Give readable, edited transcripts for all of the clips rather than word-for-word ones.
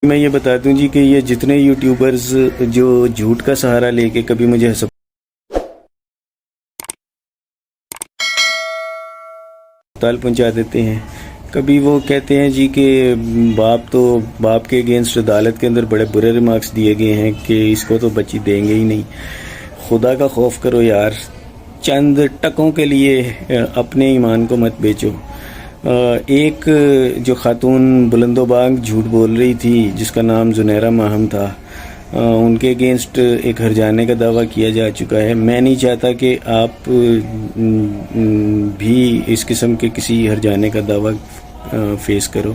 میں یہ بتا دوں جی کہ یہ جتنے یوٹیوبرز جو جھوٹ کا سہارا لے کے کبھی مجھے ہسپتال پہنچا دیتے ہیں، کبھی وہ کہتے ہیں جی کہ باپ کے اگینسٹ عدالت کے اندر بڑے برے ریمارکس دیے گئے ہیں کہ اس کو تو بچی دیں گے ہی نہیں۔ خدا کا خوف کرو یار، چند ٹکوں کے لیے اپنے ایمان کو مت بیچو۔ ایک جو خاتون بلند و بانگ جھوٹ بول رہی تھی جس کا نام زنیرہ ماہم تھا، ان کے اگینسٹ ایک ہرجانے کا دعویٰ کیا جا چکا ہے۔ میں نہیں چاہتا کہ آپ بھی اس قسم کے کسی ہرجانے کا دعویٰ فیس کرو۔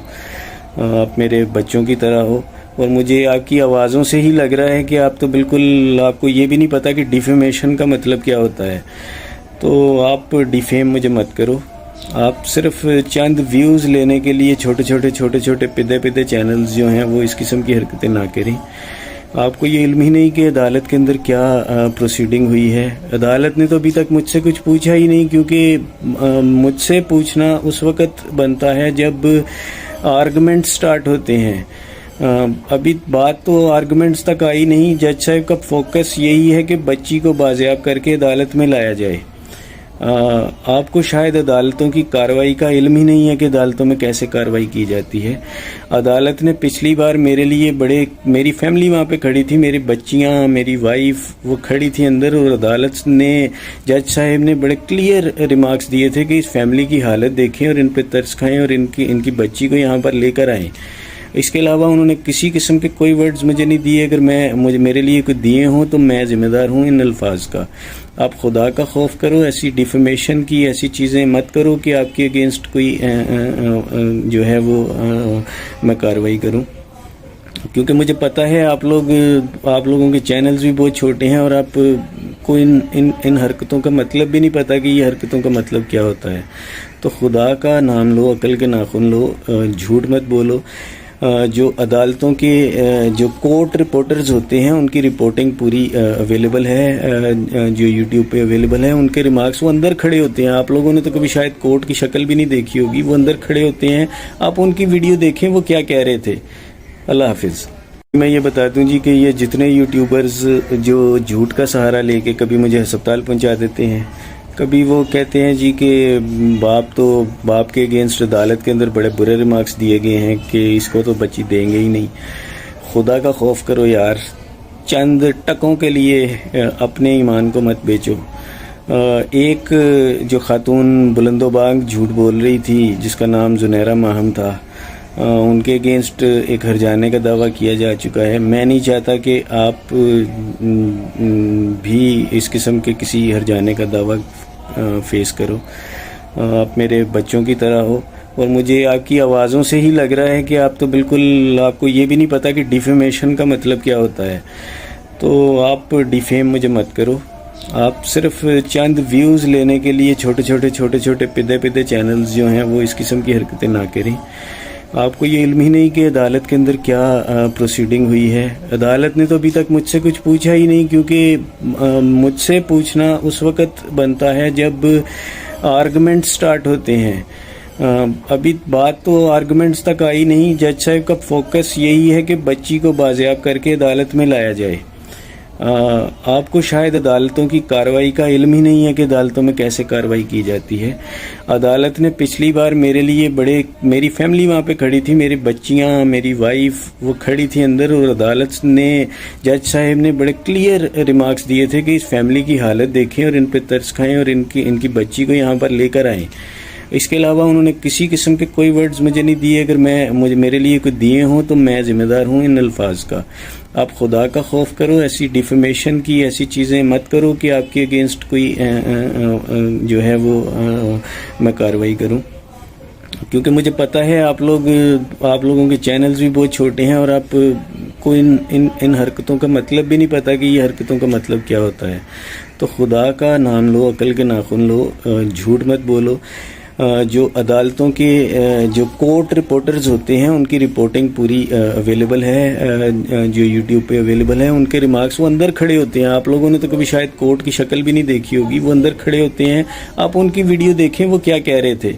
آپ میرے بچوں کی طرح ہو، اور مجھے آپ کی آوازوں سے ہی لگ رہا ہے کہ آپ تو بالکل، آپ کو یہ بھی نہیں پتا کہ ڈیفیمیشن کا مطلب کیا ہوتا ہے۔ تو آپ ڈیفیم مجھے مت کرو۔ آپ صرف چند ویوز لینے کے لیے چھوٹے چھوٹے پدے چینلز جو ہیں وہ اس قسم کی حرکتیں نہ کریں۔ آپ کو یہ علم ہی نہیں کہ عدالت کے اندر کیا پروسیڈنگ ہوئی ہے۔ عدالت نے تو ابھی تک مجھ سے کچھ پوچھا ہی نہیں، کیونکہ مجھ سے پوچھنا اس وقت بنتا ہے جب آرگومنٹ سٹارٹ ہوتے ہیں۔ ابھی بات تو آرگومنٹس تک آئی نہیں۔ جج صاحب کا فوکس یہی ہے کہ بچی کو بازیاب کر کے عدالت میں لایا جائے۔ آپ کو شاید عدالتوں کی کارروائی کا علم ہی نہیں ہے کہ عدالتوں میں کیسے کارروائی کی جاتی ہے۔ عدالت نے پچھلی بار میرے لیے میری فیملی وہاں پہ کھڑی تھی، میری بچیاں، میری وائف وہ کھڑی تھی اندر، اور عدالت نے، جج صاحب نے بڑے کلیئر ریمارکس دیے تھے کہ اس فیملی کی حالت دیکھیں اور ان پہ ترس کھائیں اور ان کی بچی کو یہاں پر لے کر آئیں۔ اس کے علاوہ انہوں نے کسی قسم کے کوئی ورڈز مجھے نہیں دیے۔ اگر میرے لیے کوئی دیے ہوں تو میں ذمہ دار ہوں ان الفاظ کا۔ آپ خدا کا خوف کرو، ایسی ڈیفیمیشن کی ایسی چیزیں مت کرو کہ آپ کے اگینسٹ کوئی جو ہے وہ میں کارروائی کروں، کیونکہ مجھے پتہ ہے آپ لوگوں کے چینلز بھی بہت چھوٹے ہیں اور آپ کو ان حرکتوں کا مطلب بھی نہیں پتہ کہ یہ حرکتوں کا مطلب کیا ہوتا ہے۔ تو خدا کا نام لو، عقل کے ناخن لو، جھوٹ مت بولو۔ جو عدالتوں کے جو کورٹ رپورٹرز ہوتے ہیں ان کی رپورٹنگ پوری اویلیبل ہے، جو یوٹیوب پہ اویلیبل ہے۔ ان کے ریمارکس وہ اندر کھڑے ہوتے ہیں، آپ لوگوں نے تو کبھی شاید کورٹ کی شکل بھی نہیں دیکھی ہوگی، وہ اندر کھڑے ہوتے ہیں، آپ ان کی ویڈیو دیکھیں وہ کیا کہہ رہے تھے۔ اللہ حافظ۔ میں یہ بتا دوں جی کہ یہ جتنے یوٹیوبرز جو جھوٹ کا سہارا لے کے کبھی مجھے ہسپتال پہنچا دیتے ہیں، کبھی وہ کہتے ہیں جی کہ باپ کے اگینسٹ عدالت کے اندر بڑے برے ریمارکس دیے گئے ہیں کہ اس کو تو بچی دیں گے ہی نہیں۔ خدا کا خوف کرو یار، چند ٹکوں کے لیے اپنے ایمان کو مت بیچو۔ ایک جو خاتون بلند و بانگ جھوٹ بول رہی تھی جس کا نام زنیرہ ماہم تھا، ان کے اگینسٹ ایک ہرجانے کا دعویٰ کیا جا چکا ہے۔ میں نہیں چاہتا کہ آپ بھی اس قسم کے کسی ہرجانے کا دعویٰ فیس کرو۔ آپ میرے بچوں کی طرح ہو، اور مجھے آپ کی آوازوں سے ہی لگ رہا ہے کہ آپ تو بالکل، آپ کو یہ بھی نہیں پتا کہ ڈیفیمیشن کا مطلب کیا ہوتا ہے۔ تو آپ ڈیفیم مجھے مت کرو۔ آپ صرف چند ویوز لینے کے لیے چھوٹے چھوٹے پدے چینلز جو ہیں وہ اس قسم کی حرکتیں نہ کریں۔ آپ کو یہ علم ہی نہیں کہ عدالت کے اندر کیا پروسیڈنگ ہوئی ہے۔ عدالت نے تو ابھی تک مجھ سے کچھ پوچھا ہی نہیں، کیونکہ مجھ سے پوچھنا اس وقت بنتا ہے جب آرگومنٹ سٹارٹ ہوتے ہیں۔ ابھی بات تو آرگومنٹس تک آئی نہیں۔ جج صاحب کا فوکس یہی ہے کہ بچی کو بازیاب کر کے عدالت میں لایا جائے۔ آپ کو شاید عدالتوں کی کارروائی کا علم ہی نہیں ہے کہ عدالتوں میں کیسے کارروائی کی جاتی ہے۔ عدالت نے پچھلی بار میرے لیے میری فیملی وہاں پہ کھڑی تھی، میری بچیاں، میری وائف وہ کھڑی تھی اندر، اور عدالت نے، جج صاحب نے بڑے کلیئر ریمارکس دیے تھے کہ اس فیملی کی حالت دیکھیں اور ان پہ ترس کھائیں اور ان کی بچی کو یہاں پر لے کر آئیں۔ اس کے علاوہ انہوں نے کسی قسم کے کوئی ورڈز مجھے نہیں دیے۔ اگر میرے لیے کوئی دیے ہوں تو میں ذمہ دار ہوں ان الفاظ کا۔ آپ خدا کا خوف کرو، ایسی ڈیفیمیشن کی ایسی چیزیں مت کرو کہ آپ کے اگینسٹ کوئی جو ہے وہ میں کارروائی کروں، کیونکہ مجھے پتہ ہے آپ لوگوں کے چینلز بھی بہت چھوٹے ہیں اور آپ کو ان حرکتوں کا مطلب بھی نہیں پتا کہ یہ حرکتوں کا مطلب کیا ہوتا ہے۔ تو خدا کا نام لو، عقل کے ناخن لو، جھوٹ مت بولو۔ جو عدالتوں کے جو کورٹ رپورٹرز ہوتے ہیں ان کی رپورٹنگ پوری اویلیبل ہے، جو یوٹیوب پہ اویلیبل ہے۔ ان کے ریمارکس وہ اندر کھڑے ہوتے ہیں، آپ لوگوں نے تو کبھی شاید کورٹ کی شکل بھی نہیں دیکھی ہوگی، وہ اندر کھڑے ہوتے ہیں، آپ ان کی ویڈیو دیکھیں وہ کیا کہہ رہے تھے۔